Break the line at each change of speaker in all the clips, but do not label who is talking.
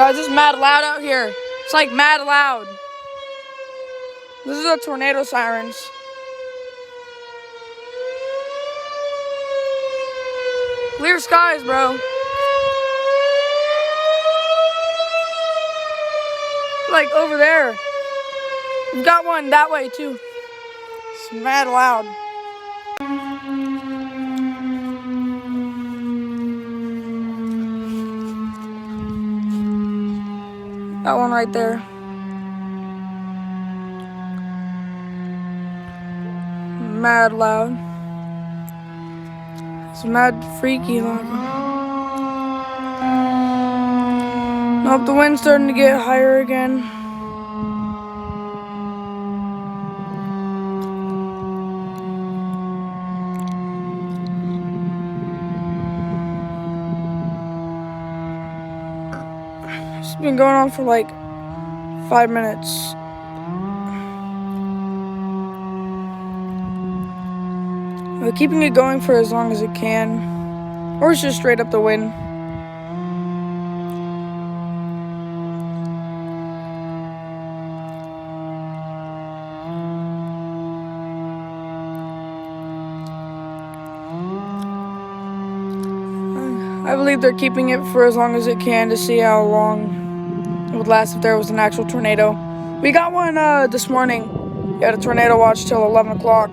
Guys, it's mad loud out here. It's like mad loud. This is the tornado sirens. Clear skies, bro. Like over there. We've got one that way too. It's mad loud. That one right there. Mad loud. It's mad freaky loud. Nope, the wind's starting to get higher again. It's been going on for like 5 minutes. We're keeping it going for as long as it can. Or it's just straight up the wind. I believe they're keeping it for as long as it can to see how long it would last if there was an actual tornado. We got one this morning. We had a tornado watch till 11 o'clock.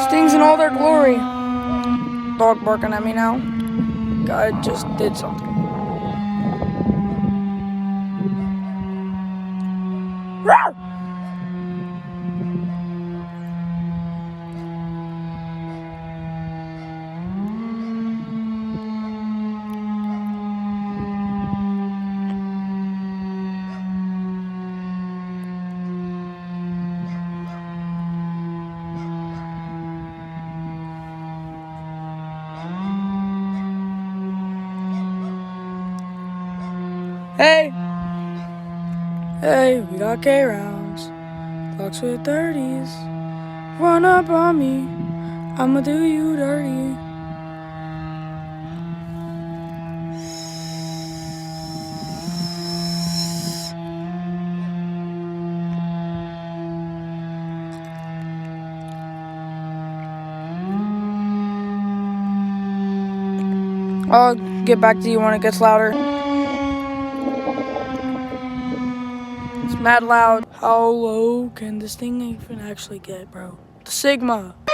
Stings in all their glory. Dog barking at me now. God just did something. Rawr! Hey! Hey, we got K rounds. Clocks with 30s. Run up on me. I'ma do you dirty. I'll get back to you when it gets louder. It's mad loud. How low can this thing even actually get, bro? The Sigma.